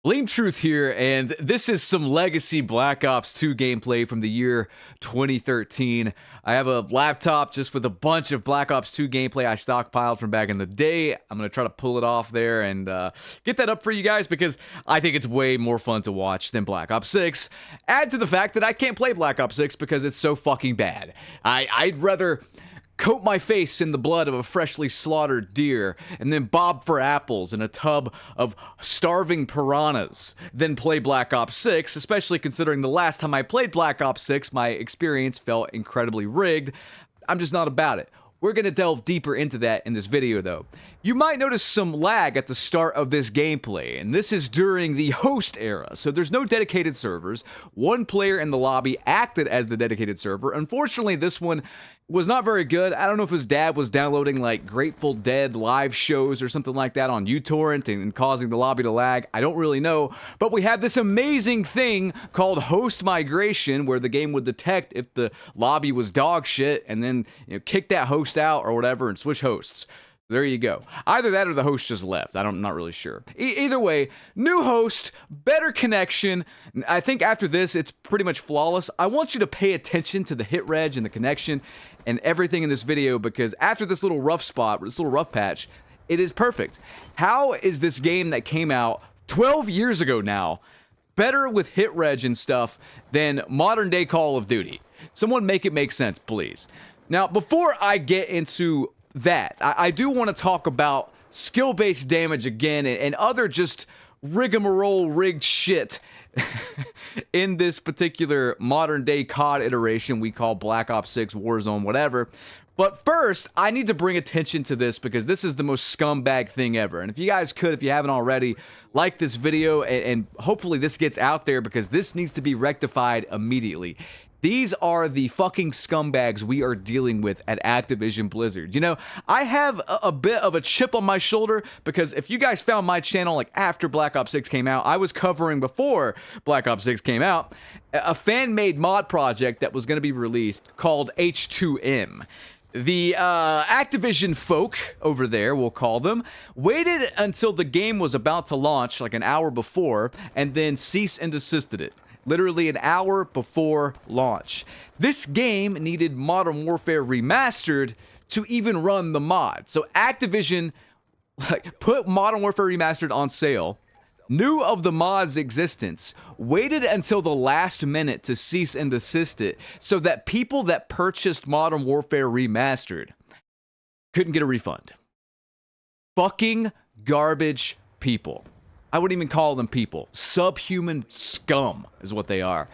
Blame Truth here, and this is some legacy Black Ops 2 gameplay from the year 2013. I have a laptop just with a bunch of Black Ops 2 gameplay I stockpiled from back in the day. I'm going to try to pull it off there and get that up for you guys because I think it's way more fun to watch than Black Ops 6. Add to the fact that I can't play Black Ops 6 because it's so fucking bad. I'd rather coat my face in the blood of a freshly slaughtered deer, and then bob for apples in a tub of starving piranhas, then play Black Ops 6, especially considering the last time I played Black Ops 6, my experience felt incredibly rigged. I'm just not about it. We're going to delve deeper into that in this video, though. You might notice some lag at the start of this gameplay, and this is during the host era, so there's no dedicated servers. One player in the lobby acted as the dedicated server. Unfortunately, this one was not very good. I don't know if his dad was downloading like Grateful Dead live shows or something like that on uTorrent and causing the lobby to lag. I don't really know, but we had this amazing thing called host migration where the game would detect if the lobby was dog shit and then kick that host out or whatever and switch hosts. There you go. Either that or the host just left. I'm not really sure. Either way, new host, better connection. I think after this, it's pretty much flawless. I want you to pay attention to the hit reg and the connection and everything in this video because after this little rough spot, this little rough patch, it is perfect. How is this game that came out 12 years ago now better with hit reg and stuff than modern day Call of Duty? Someone make it make sense, please. Now, before I get into that, I do want to talk about skill-based damage again and other just rigmarole rigged shit in this particular modern-day COD iteration we call Black Ops 6, Warzone, whatever. But first, I need to bring attention to this because this is the most scumbag thing ever. And if you guys could, if you haven't already, like this video and hopefully this gets out there because this needs to be rectified immediately. These are the fucking scumbags we are dealing with at Activision Blizzard. You know, I have a bit of a chip on my shoulder because if you guys found my channel like after Black Ops 6 came out, I was covering before Black Ops 6 came out, a fan-made mod project that was going to be released called H2M. The Activision folk over there, we'll call them, waited until the game was about to launch like an hour before and then cease and desisted it. Literally an hour before launch. This game needed Modern Warfare Remastered to even run the mod. So Activision put Modern Warfare Remastered on sale, knew of the mod's existence, waited until the last minute to cease and desist it so that people that purchased Modern Warfare Remastered couldn't get a refund. Fucking garbage people. I wouldn't even call them people. Subhuman scum is what they are.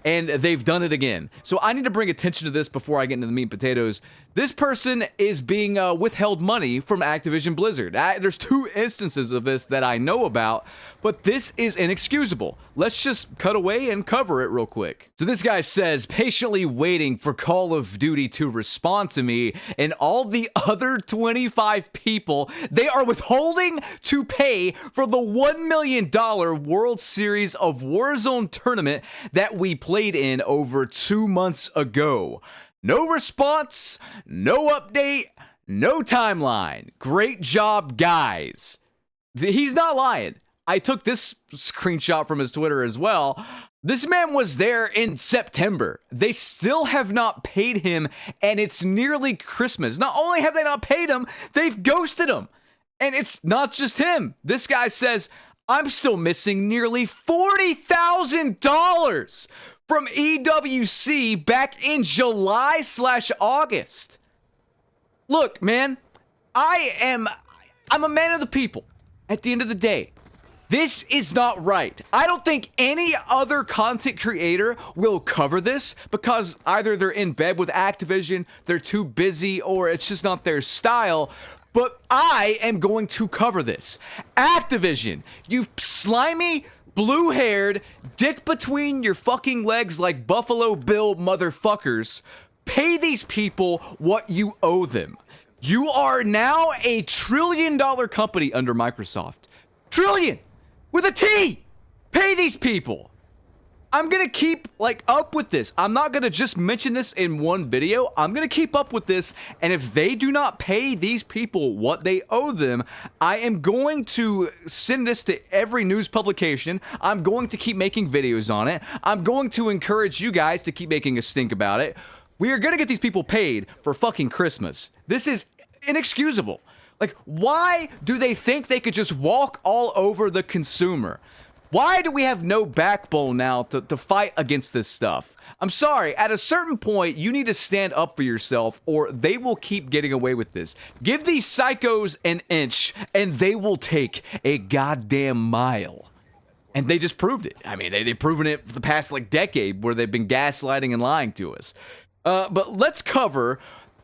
And they've done it again. So I need to bring attention to this before I get into the meat and potatoes. This person is being withheld money from Activision Blizzard. There's two instances of this that I know about, but this is inexcusable. Let's just cut away and cover it real quick. So this guy says, patiently waiting for Call of Duty to respond to me, and all the other 25 people, they are withholding to pay for the $1 million World Series of Warzone tournament that we played in over 2 months ago. No response, no update, no timeline. Great job, guys. He's not lying. I took this screenshot from his Twitter as well. This man was there in September. They still have not paid him, and it's nearly Christmas. Not only have they not paid him, they've ghosted him. And it's not just him. This guy says, I'm still missing nearly $40,000 from EWC back in July/August. Look, man, I'm a man of the people. At the end of the day, this is not right. I don't think any other content creator will cover this because either they're in bed with Activision, they're too busy, or it's just not their style. But I am going to cover this. Activision, you slimy, blue-haired, dick between your fucking legs like Buffalo Bill motherfuckers, pay these people what you owe them. You are now a $1 trillion company under Microsoft. Trillion! With a T! Pay these people! I'm gonna keep like up with this. I'm not gonna just mention this in one video. I'm gonna keep up with this, and if they do not pay these people what they owe them, I am going to send this to every news publication. I'm going to keep making videos on it. I'm going to encourage you guys to keep making a stink about it. We are gonna get these people paid for fucking Christmas. This is inexcusable. Like, why do they think they could just walk all over the consumer? Why do we have no backbone now to fight against this stuff? I'm sorry, at a certain point, you need to stand up for yourself or they will keep getting away with this. Give these psychos an inch and they will take a goddamn mile. And they just proved it. I mean, they've proven it for the past, like, decade where they've been gaslighting and lying to us. But let's cover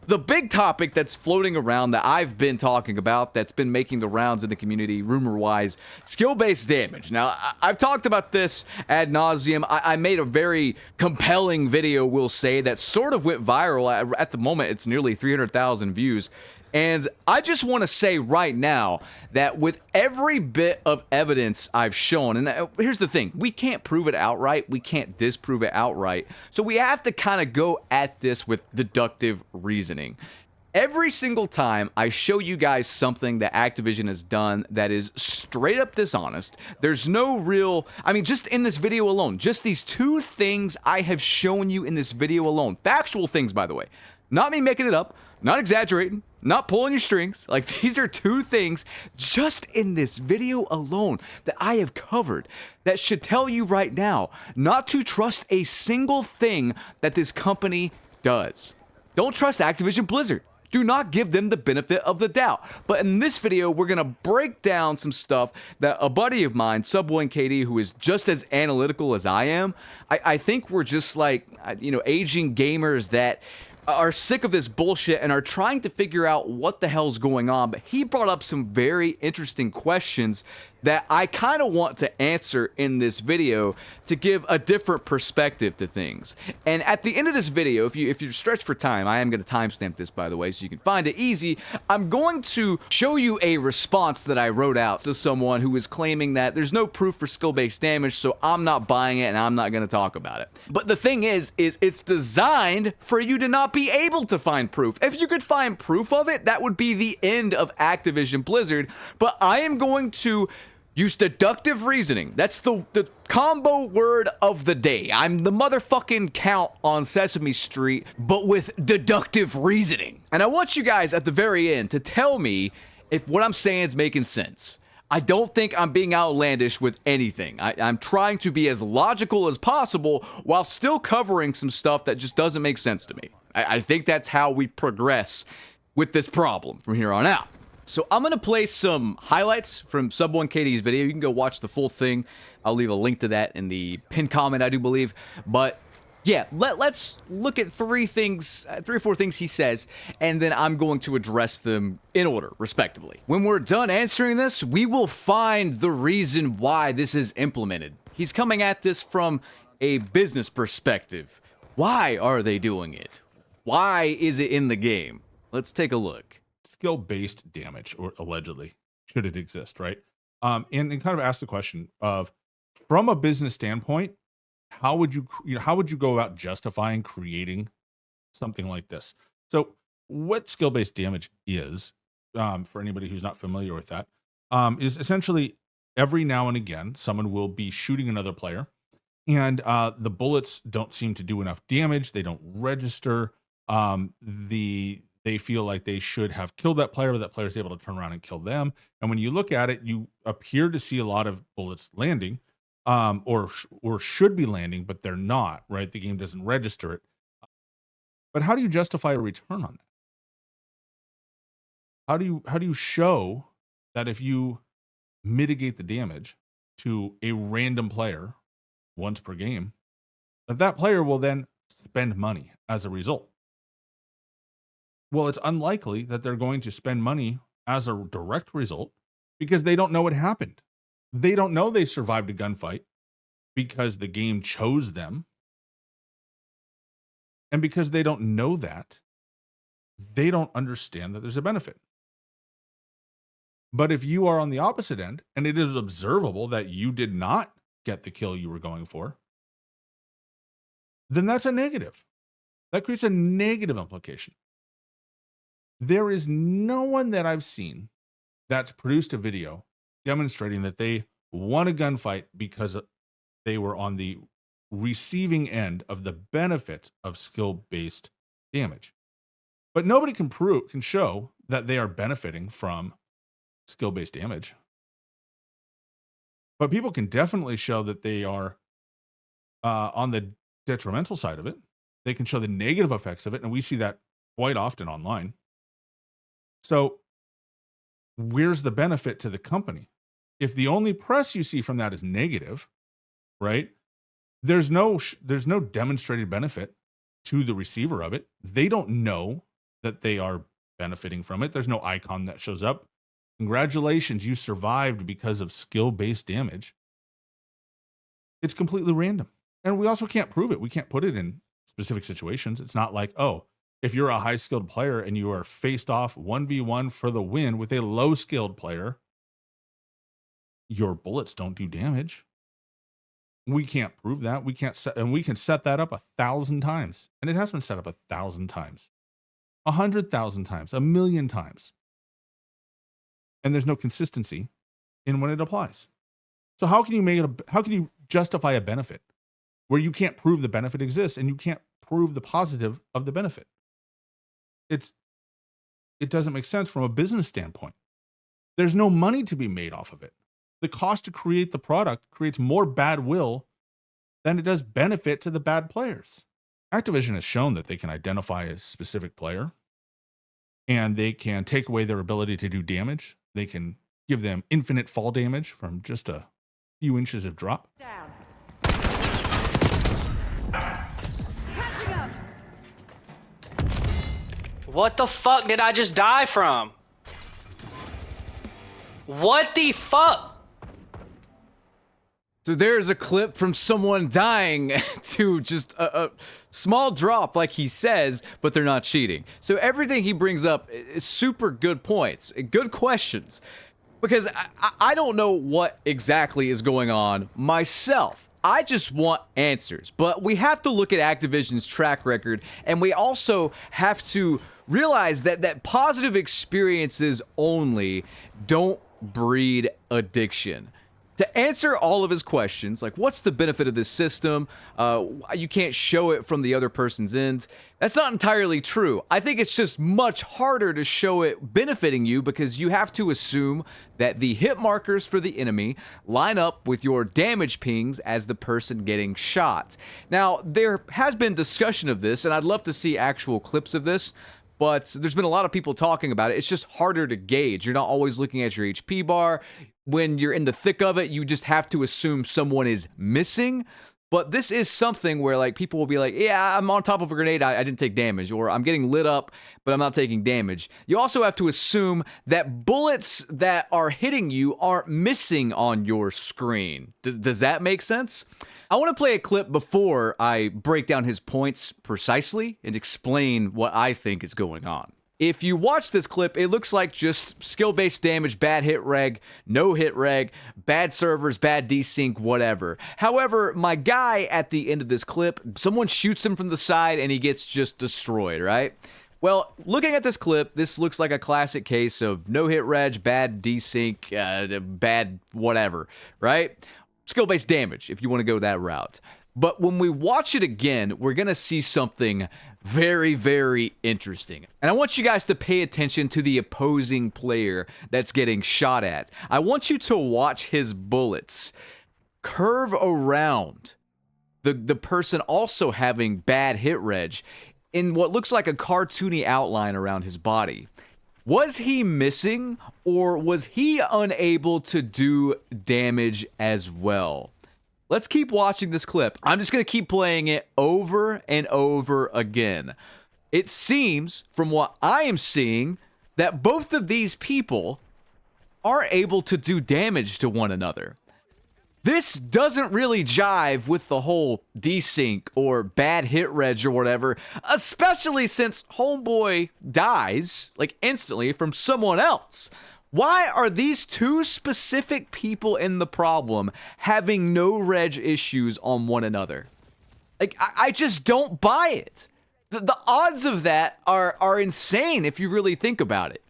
the big topic that's floating around that I've been talking about, that's been making the rounds in the community, rumor-wise, skill-based damage. Now, I've talked about this ad nauseum. I made a very compelling video, we'll say, that sort of went viral. At the moment, it's nearly 300,000 views. And I just want to say right now that with every bit of evidence I've shown, and here's the thing, we can't prove it outright, we can't disprove it outright, so we have to kind of go at this with deductive reasoning. Every single time I show you guys something that Activision has done that is straight up dishonest, there's no real, I mean, just in this video alone, just these two things I have shown you in this video alone, factual things, by the way, not me making it up, not exaggerating, not pulling your strings. Like, these are two things just in this video alone that I have covered that should tell you right now not to trust a single thing that this company does. Don't trust Activision Blizzard. Do not give them the benefit of the doubt. But in this video, we're going to break down some stuff that a buddy of mine, Sub1KD, who is just as analytical as I am, I think we're just like, you know, aging gamers that are sick of this bullshit and are trying to figure out what the hell's going on. But he brought up some very interesting questions that I kind of want to answer in this video to give a different perspective to things. And at the end of this video, if you're stretched for time, I am going to timestamp this, by the way, so you can find it easy. I'm going to show you a response that I wrote out to someone who is claiming that there's no proof for skill-based damage, so I'm not buying it and I'm not going to talk about it. But the thing is it's designed for you to not be able to find proof. If you could find proof of it, that would be the end of Activision Blizzard. But I am going to use deductive reasoning. That's the combo word of the day. I'm the motherfucking Count on Sesame Street, but with deductive reasoning. And I want you guys at the very end to tell me if what I'm saying is making sense. I don't think I'm being outlandish with anything. I'm trying to be as logical as possible while still covering some stuff that just doesn't make sense to me. I think that's how we progress with this problem from here on out. So I'm going to play some highlights from Sub1KD's video. You can go watch the full thing. I'll leave a link to that in the pinned comment, I do believe. But yeah, let's look at three or four things he says, and then I'm going to address them in order, respectively. When we're done answering this, we will find the reason why this is implemented. He's coming at this from a business perspective. Why are they doing it? Why is it in the game? Let's take a look. Skill-based damage, or allegedly, should it exist, right? And kind of ask the question of, from a business standpoint, how would you go about justifying creating something like this? So what skill-based damage is, for anybody who's not familiar with that, is essentially every now and again someone will be shooting another player, and the bullets don't seem to do enough damage. They don't register. They feel like they should have killed that player, but that player is able to turn around and kill them. And when you look at it, you appear to see a lot of bullets landing, or should be landing, but they're not, right? The game doesn't register it. But how do you justify a return on that? How do you show that if you mitigate the damage to a random player once per game, that player will then spend money as a result? Well, it's unlikely that they're going to spend money as a direct result because they don't know what happened. They don't know they survived a gunfight because the game chose them. And because they don't know that, they don't understand that there's a benefit. But if you are on the opposite end and it is observable that you did not get the kill you were going for, then that's a negative. That creates a negative implication. There is no one that I've seen that's produced a video demonstrating that they won a gunfight because they were on the receiving end of the benefit of skill-based damage. But nobody can show that they are benefiting from skill-based damage. But people can definitely show that they are on the detrimental side of it. They can show the negative effects of it, and we see that quite often online. So where's the benefit to the company? If the only press you see from that is negative, right? There's no demonstrated benefit to the receiver of it. They don't know that they are benefiting from it. There's no icon that shows up. Congratulations, you survived because of skill-based damage. It's completely random. And we also can't prove it. We can't put it in specific situations. It's not like, oh, if you're a high-skilled player and you are faced off 1v1 for the win with a low-skilled player, your bullets don't do damage. We can't prove that. We can't set, and we can set that up 1,000 times. And it has been set up 1,000 times, 100,000 times, 1,000,000 times. And there's no consistency in when it applies. So how can you justify a benefit where you can't prove the benefit exists and you can't prove the positive of the benefit? It doesn't make sense from a business standpoint. There's no money to be made off of it. The cost to create the product creates more bad will than it does benefit to the bad players. Activision has shown that they can identify a specific player and they can take away their ability to do damage. They can give them infinite fall damage from just a few inches of drop. Down. What the fuck did I just die from? What the fuck? So there's a clip from someone dying to just a small drop, like he says, but they're not cheating. So everything he brings up is super good points, good questions, because I don't know what exactly is going on myself. I just want answers, but we have to look at Activision's track record, and we also have to realize that positive experiences only don't breed addiction. To answer all of his questions, like what's the benefit of this system? You can't show it from the other person's end. That's not entirely true. I think it's just much harder to show it benefiting you because you have to assume that the hit markers for the enemy line up with your damage pings as the person getting shot. Now, there has been discussion of this, and I'd love to see actual clips of this, but there's been a lot of people talking about it. It's just harder to gauge. You're not always looking at your HP bar. When you're in the thick of it, you just have to assume someone is missing. But this is something where like people will be like, yeah, I'm on top of a grenade, I didn't take damage, or I'm getting lit up, but I'm not taking damage. You also have to assume that bullets that are hitting you aren't missing on your screen. Does that make sense? I want to play a clip before I break down his points precisely and explain what I think is going on. If you watch this clip, it looks like just skill-based damage, bad hit reg, no hit reg, bad servers, bad desync, whatever. However, my guy at the end of this clip, someone shoots him from the side and he gets just destroyed, right? Well, looking at this clip, this looks like a classic case of no hit reg, bad desync, bad whatever, right? Skill-based damage, if you want to go that route. But when we watch it again, we're going to see something very, very interesting. And I want you guys to pay attention to the opposing player that's getting shot at. I want you to watch his bullets curve around the person also having bad hit reg in what looks like a cartoony outline around his body. Was he missing, or was he unable to do damage as well? Let's keep watching this clip. I'm just going to keep playing it over and over again. It seems, from what I am seeing, that both of these people are able to do damage to one another. This doesn't really jive with the whole desync or bad hit reg or whatever, especially since Homeboy dies, like instantly, from someone else. Why are these two specific people in the problem having no reg issues on one another? Like, I just don't buy it. The odds of that are insane if you really think about it.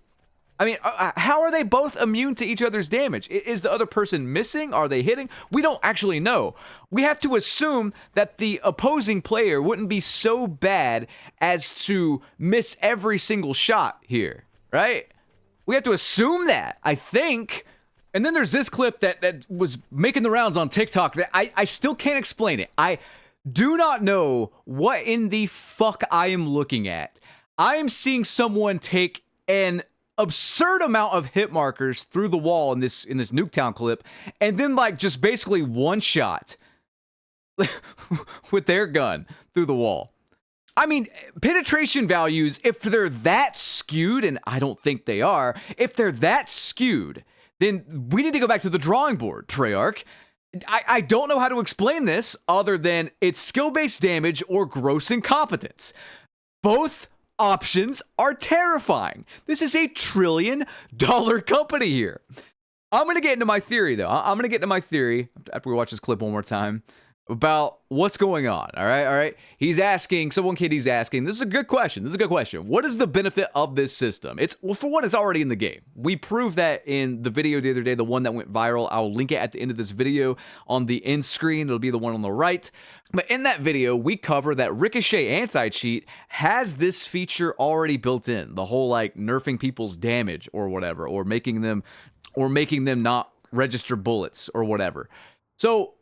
I mean, how are they both immune to each other's damage? Is the other person missing? Are they hitting? We don't actually know. We have to assume that the opposing player wouldn't be so bad as to miss every single shot here, right? We have to assume that, I think. And then there's this clip that was making the rounds on TikTok that I still can't explain it. I do not know what in the fuck I am looking at. I am seeing someone take an absurd amount of hit markers through the wall in this Nuketown clip, and then like just basically one shot with their gun through the wall. I mean, penetration values, if they're that skewed, and I don't think they are, if they're that skewed, then we need to go back to the drawing board, Treyarch. I don't know how to explain this other than it's skill-based damage or gross incompetence. Both options are terrifying. This is $1 trillion company here. I'm going to get into my theory, though. I'm going to get into my theory after we watch this clip one more time about what's going on. All right. He's asking, someone KD's asking, this is a good question. What is the benefit of this system? Well, for one, it's already in the game. We proved that in the video the other day, the one that went viral. I'll link it at the end of this video on the end screen. It'll be the one on the right. But in that video, we cover that Ricochet Anti-Cheat has this feature already built in. The whole like nerfing people's damage or whatever, or making them not register bullets or whatever. So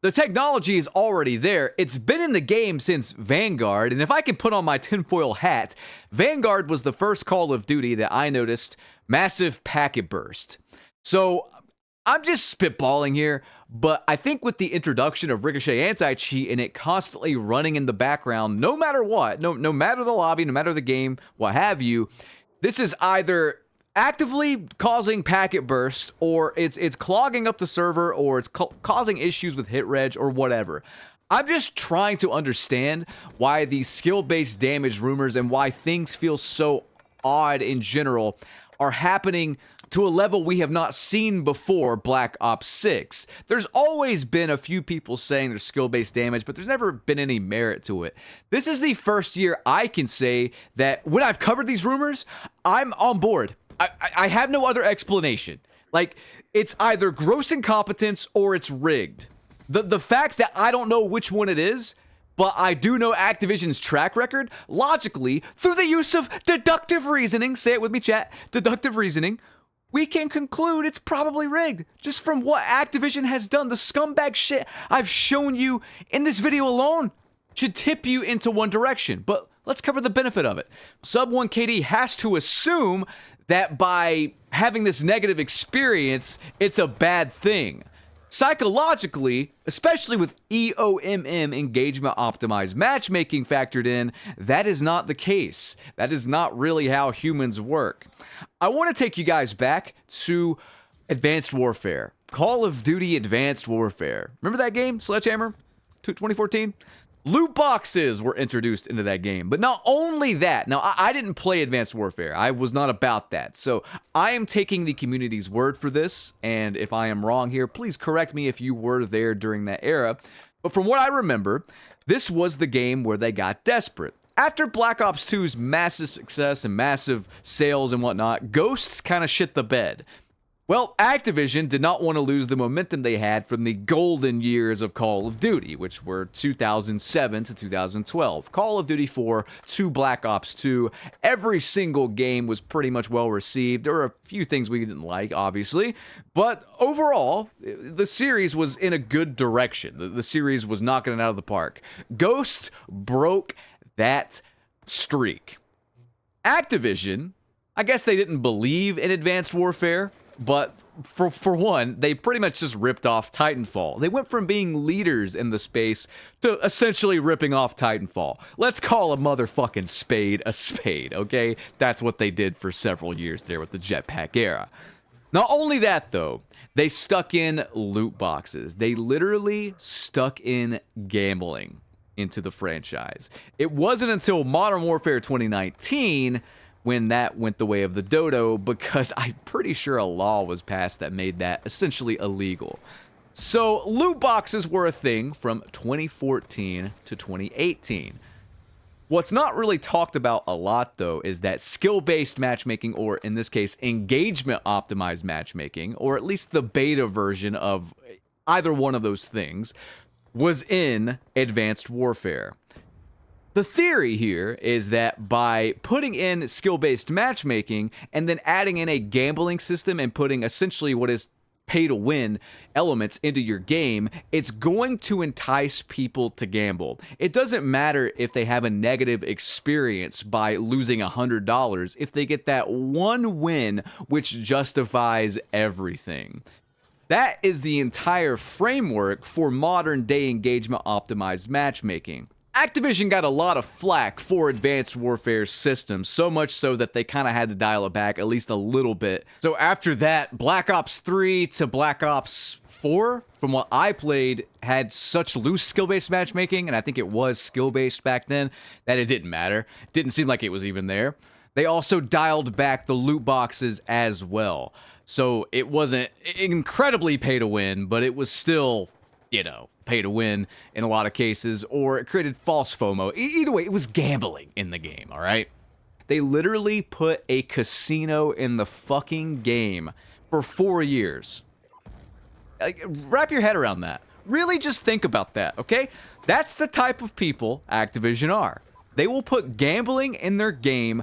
the technology is already there. It's been in the game since Vanguard, and if I can put on my tinfoil hat, Vanguard was the first Call of Duty that I noticed massive packet burst. So I'm just spitballing here, but I think with the introduction of Ricochet Anti-Cheat and it constantly running in the background, no matter what, no matter the lobby, no matter the game, what have you, this is either actively causing packet burst, or it's clogging up the server, or it's causing issues with hit reg or whatever. I'm just trying to understand why these skill-based damage rumors and why things feel so odd in general are happening to a level we have not seen before Black Ops 6. There's always been a few people saying there's skill-based damage, but there's never been any merit to it. This is the first year I can say that when I've covered these rumors, I'm on board. I have no other explanation. Like, it's either gross incompetence or it's rigged. The fact that I don't know which one it is, but I do know Activision's track record, logically, through the use of deductive reasoning, say it with me, chat, deductive reasoning, we can conclude it's probably rigged. Just from what Activision has done, the scumbag shit I've shown you in this video alone should tip you into one direction. But let's cover the benefit of it. Sub1KD has to assume that by having this negative experience, it's a bad thing. Psychologically, especially with EOMM, engagement optimized matchmaking, factored in, that is not the case. That is not really how humans work. I want to take you guys back to Advanced Warfare. Call of Duty Advanced Warfare. Remember that game, Sledgehammer? 2014? Loot boxes were introduced into that game. But not only that, now I didn't play Advanced Warfare. I was not about that. So I am taking the community's word for this. And if I am wrong here, please correct me if you were there during that era. But from what I remember, this was the game where they got desperate. After Black Ops 2's massive success and massive sales and whatnot, Ghosts kind of shit the bed. Well, Activision did not want to lose the momentum they had from the golden years of Call of Duty, which were 2007 to 2012. Call of Duty 4 to Black Ops 2. Every single game was pretty much well received. There were a few things we didn't like, obviously, but overall, the series was in a good direction. The series was knocking it out of the park. Ghosts broke that streak. Activision, I guess they didn't believe in Advanced Warfare, but for one, they pretty much just ripped off Titanfall. They went from being leaders in the space to essentially ripping off Titanfall. Let's call a motherfucking spade a spade, okay? That's what they did for several years there with the jetpack era. Not only that, though, they stuck in loot boxes. They literally stuck in gambling into the franchise. It wasn't until Modern Warfare 2019 when that went the way of the dodo, because I'm pretty sure a law was passed that made that essentially illegal. So loot boxes were a thing from 2014 to 2018. What's not really talked about a lot, though, is that skill-based matchmaking, or in this case, engagement-optimized matchmaking, or at least the beta version of either one of those things, was in Advanced Warfare. The theory here is that by putting in skill-based matchmaking and then adding in a gambling system and putting essentially what is pay-to-win elements into your game, it's going to entice people to gamble. It doesn't matter if they have a negative experience by losing $100 if they get that one win which justifies everything. That is the entire framework for modern-day engagement-optimized matchmaking. Activision got a lot of flack for Advanced Warfare's system, so much so that they kind of had to dial it back at least a little bit. So after that, Black Ops 3 to Black Ops 4, from what I played, had such loose skill-based matchmaking, and I think it was skill-based back then, that it didn't matter. It didn't seem like it was even there. They also dialed back the loot boxes as well. So it wasn't incredibly pay-to-win, but it was still, you know, pay to win in a lot of cases, or it created false FOMO. Either way, it was gambling in the game, all right? They literally put a casino in the fucking game for 4 years. Like, wrap your head around that. Really just think about that, okay? That's the type of people Activision are. They will put gambling in their game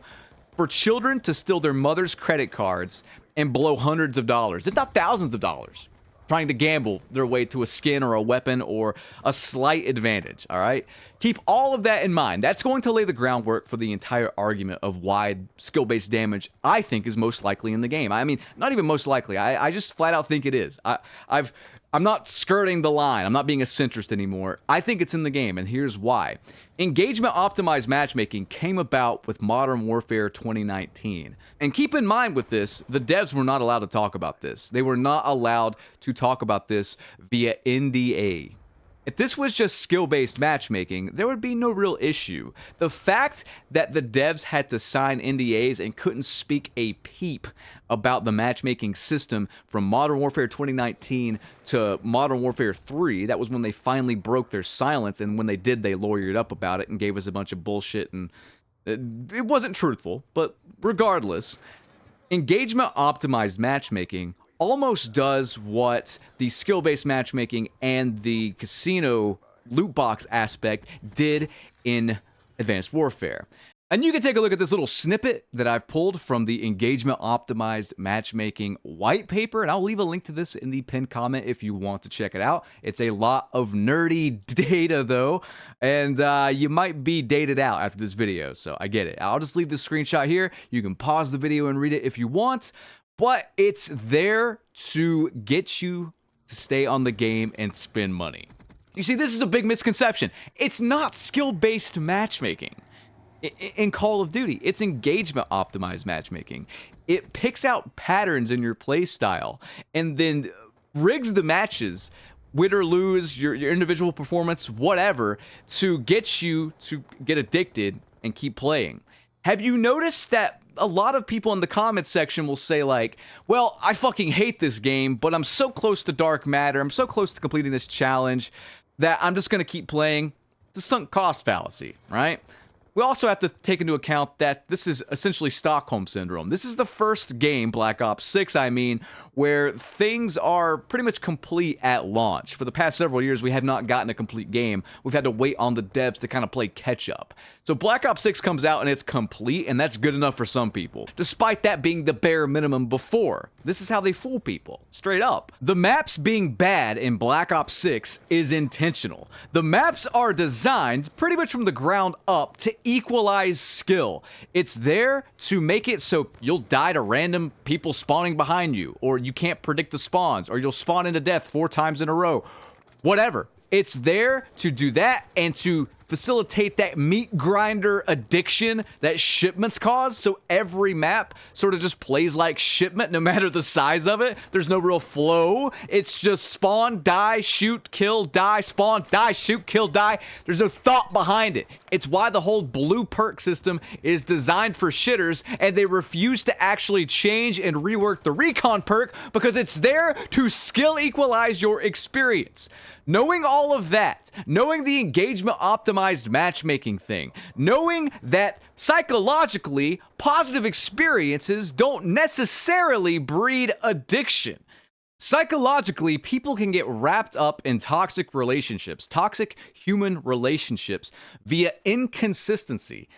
for children to steal their mother's credit cards and blow hundreds of dollars, if not thousands of dollars, trying to gamble their way to a skin or a weapon or a slight advantage, all right? Keep all of that in mind. That's going to lay the groundwork for the entire argument of why skill-based damage, I think, is most likely in the game. I mean, not even most likely. I just flat out think it is. I'm not skirting the line. I'm not being a centrist anymore. I think it's in the game, and here's why. Engagement-optimized matchmaking came about with Modern Warfare 2019. And keep in mind with this, the devs were not allowed to talk about this. They were not allowed to talk about this via NDA. If this was just skill-based matchmaking, there would be no real issue. The fact that the devs had to sign NDAs and couldn't speak a peep about the matchmaking system from Modern Warfare 2019 to Modern Warfare 3, that was when they finally broke their silence, and when they did, they lawyered up about it and gave us a bunch of bullshit, and it wasn't truthful, but regardless, engagement-optimized matchmaking almost does what the skill-based matchmaking and the casino loot box aspect did in Advanced Warfare. And you can take a look at this little snippet that I've pulled from the Engagement Optimized Matchmaking white paper, and I'll leave a link to this in the pinned comment if you want to check it out. It's a lot of nerdy data, though, and you might be dated out after this video, so I get it. I'll just leave the screenshot here. You can pause the video and read it if you want, but it's there to get you to stay on the game and spend money. You see, this is a big misconception. It's not skill-based matchmaking. In Call of Duty, it's engagement-optimized matchmaking. It picks out patterns in your playstyle and then rigs the matches, win or lose, your individual performance, whatever, to get you to get addicted and keep playing. Have you noticed that a lot of people in the comments section will say like, well, I fucking hate this game, but I'm so close to Dark Matter, I'm so close to completing this challenge that I'm just going to keep playing? It's a sunk cost fallacy, right? We also have to take into account that this is essentially Stockholm Syndrome. This is the first game, Black Ops 6, I mean, where things are pretty much complete at launch. For the past several years, we have not gotten a complete game. We've had to wait on the devs to kind of play catch-up. So Black Ops 6 comes out and it's complete, and that's good enough for some people, despite that being the bare minimum before. This is how they fool people, straight up. The maps being bad in Black Ops 6 is intentional. The maps are designed pretty much from the ground up to equalize skill. It's there to make it so you'll die to random people spawning behind you, or you can't predict the spawns, or you'll spawn into death 4 times in a row. Whatever. It's there to do that and to facilitate that meat grinder addiction that shipments cause. So every map sort of just plays like shipment no matter the size of it. There's no real flow. It's just spawn, die, shoot, kill, die, spawn, die, shoot, kill, die. There's no thought behind it. It's why the whole blue perk system is designed for shitters, and they refuse to actually change and rework the recon perk because it's there to skill equalize your experience. Knowing all of that, knowing the engagement optimized matchmaking thing, knowing that psychologically positive experiences don't necessarily breed addiction. Psychologically, people can get wrapped up in toxic relationships, toxic human relationships via inconsistency.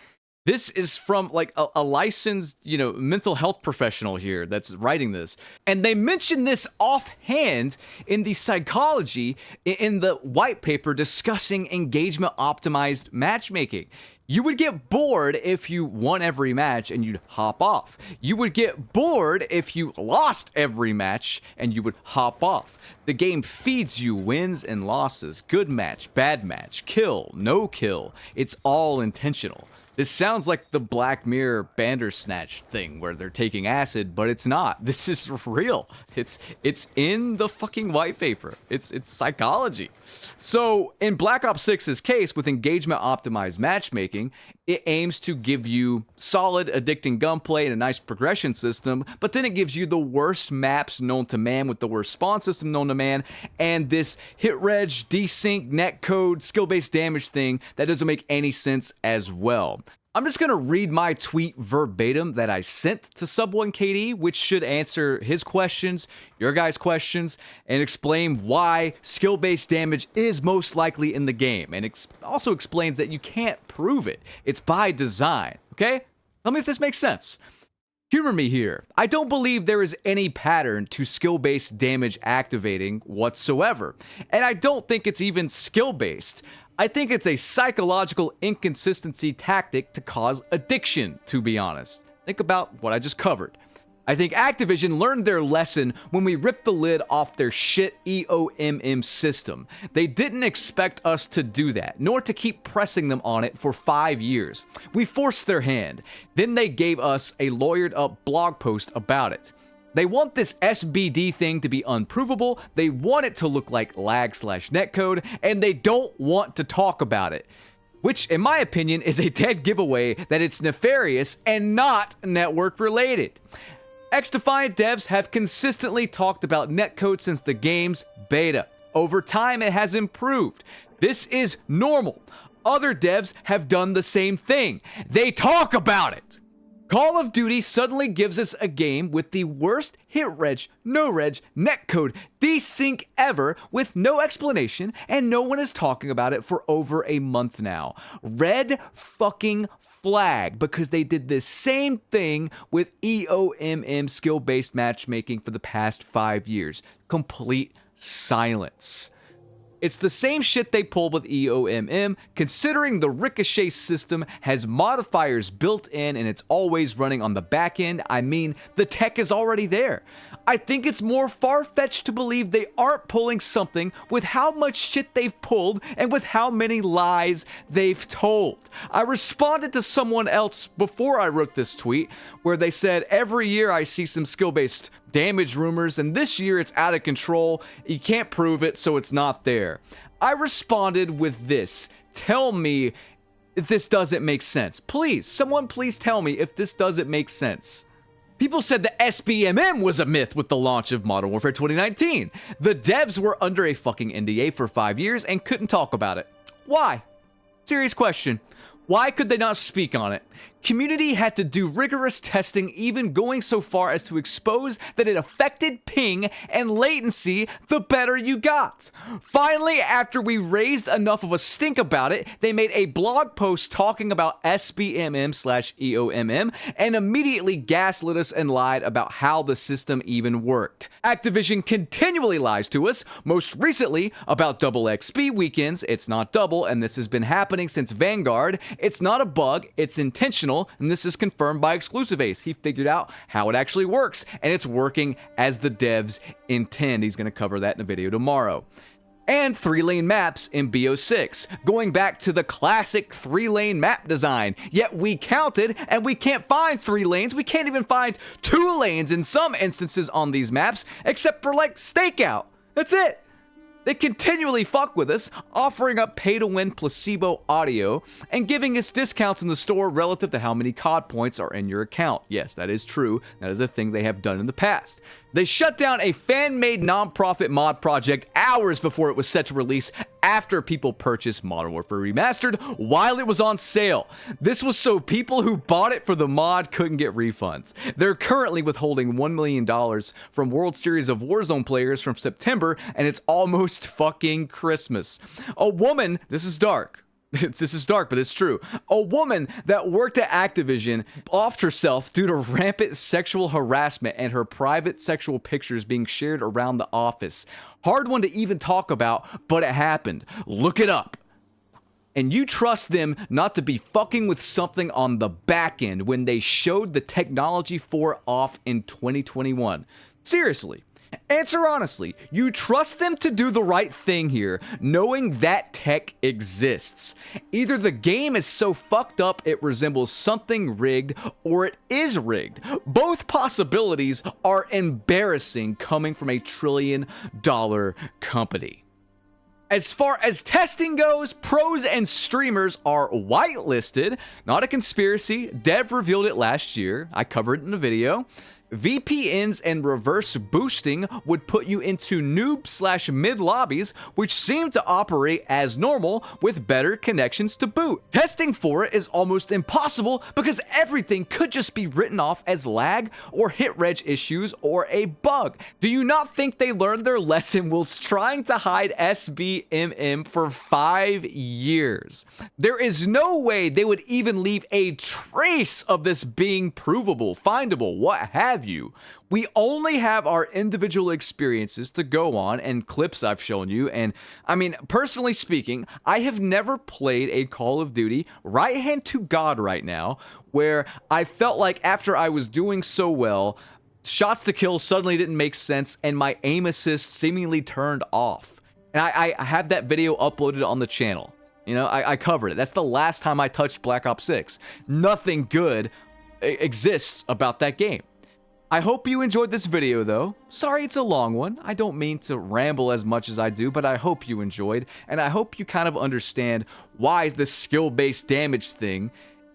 This is from like a licensed, mental health professional here that's writing this. And they mention this offhand in the psychology in the white paper discussing engagement optimized matchmaking. You would get bored if you won every match and you'd hop off. You would get bored if you lost every match and you would hop off. The game feeds you wins and losses, good match, bad match, kill, no kill. It's all intentional. This sounds like the Black Mirror Bandersnatch thing where they're taking acid, but it's not. This is real. It's in the fucking white paper. It's psychology. So in Black Ops 6's case, with engagement optimized matchmaking, it aims to give you solid, addicting gunplay and a nice progression system, but then it gives you the worst maps known to man with the worst spawn system known to man, and this hit reg, desync, netcode, skill-based damage thing that doesn't make any sense as well. I'm just going to read my tweet verbatim that I sent to Sub1KD, which should answer his questions, your guys' questions, and explain why skill-based damage is most likely in the game. And also explains that you can't prove it. It's by design, okay? Tell me if this makes sense. Humor me here. I don't believe there is any pattern to skill-based damage activating whatsoever. And I don't think it's even skill-based. I think it's a psychological inconsistency tactic to cause addiction, to be honest. Think about what I just covered. I think Activision learned their lesson when we ripped the lid off their shit EOMM system. They didn't expect us to do that, nor to keep pressing them on it for 5 years. We forced their hand. Then they gave us a lawyered up blog post about it. They want this SBD thing to be unprovable, they want it to look like lag/netcode, and they don't want to talk about it. Which, in my opinion, is a dead giveaway that it's nefarious and not network related. XDefiant devs have consistently talked about netcode since the game's beta. Over time, it has improved. This is normal. Other devs have done the same thing. They talk about it. Call of Duty suddenly gives us a game with the worst hit reg, no reg, netcode, desync ever with no explanation, and no one is talking about it for over a month now. Red fucking flag, because they did this same thing with EOMM skill-based matchmaking for the past 5 years. Complete silence. It's the same shit they pulled with EOMM, considering the Ricochet system has modifiers built in and it's always running on the back end. I mean, the tech is already there. I think it's more far-fetched to believe they aren't pulling something with how much shit they've pulled and with how many lies they've told. I responded to someone else before I wrote this tweet where they said, every year I see some skill-based damage rumors, and this year it's out of control. You can't prove it, so it's not there. I responded with this. Tell me if this doesn't make sense. Please, someone please tell me if this doesn't make sense. People said the SBMM was a myth with the launch of Modern Warfare 2019. The devs were under a fucking NDA for 5 years and couldn't talk about it. Why? Serious question. Why could they not speak on it? Community had to do rigorous testing, even going so far as to expose that it affected ping and latency the better you got. Finally, after we raised enough of a stink about it, they made a blog post talking about SBMM/EOMM and immediately gaslit us and lied about how the system even worked. Activision continually lies to us, most recently about double XP weekends. It's not double, and this has been happening since Vanguard. It's not a bug, it's intentional. And this is confirmed by Exclusive Ace. He figured out how it actually works, and it's working as the devs intend. He's going to cover that in a video tomorrow. and 3-lane maps in BO6, going back to the classic 3-lane map design. Yet we counted and we can't find 3 lanes. We can't even find 2 lanes in some instances on these maps, except for like Stakeout. That's it. They continually fuck with us, offering up pay-to-win placebo audio and giving us discounts in the store relative to how many COD points are in your account. Yes, that is true. That is a thing they have done in the past. They shut down a fan-made non-profit mod project hours before it was set to release after people purchased Modern Warfare Remastered while it was on sale. This was so people who bought it for the mod couldn't get refunds. They're currently withholding $1 million from World Series of Warzone players from September, and it's almost fucking Christmas. A woman, this is dark. This is dark, but it's true. A woman that worked at Activision offed herself due to rampant sexual harassment and her private sexual pictures being shared around the office. Hard one to even talk about, but it happened. Look it up. And you trust them not to be fucking with something on the back end when they showed the technology for it off in 2021. Seriously. Answer honestly, you trust them to do the right thing here, knowing that tech exists. Either the game is so fucked up it resembles something rigged, or it is rigged. Both possibilities are embarrassing coming from a $1 trillion company. As far as testing goes, pros and streamers are whitelisted. Not a conspiracy. Dev revealed it last year. I covered it in a video. VPNs and reverse boosting would put you into noob/mid lobbies, which seem to operate as normal with better connections to boot. Testing for it is almost impossible because everything could just be written off as lag or hit reg issues or a bug. Do you not think they learned their lesson whilst trying to hide SBMM for 5 years? There is no way they would even leave a trace of this being provable, findable, what have you. We only have our individual experiences to go on and clips I've shown you, and I mean, personally speaking, I have never played a Call of Duty right hand to God right now where I felt like after I was doing so well, shots to kill suddenly didn't make sense and my aim assist seemingly turned off. And I have that video uploaded on the channel. You know, I covered it. That's the last time I touched Black Ops 6. Nothing good exists about that game. I hope you enjoyed this video though. Sorry it's a long one. I don't mean to ramble as much as I do, but I hope you enjoyed, and I hope you kind of understand why this skill-based damage thing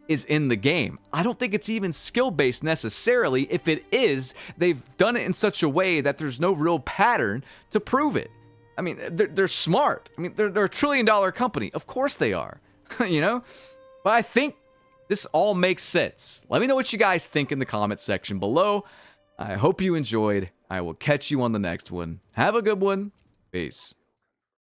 is in the game. I don't think it's even skill-based necessarily. If it is, they've done it in such a way that there's no real pattern to prove it. I mean, they're smart. I mean, they're a $1 trillion company. Of course they are, you know? But I think this all makes sense. Let me know what you guys think in the comment section below. I hope you enjoyed. I will catch you on the next one. Have a good one. Peace.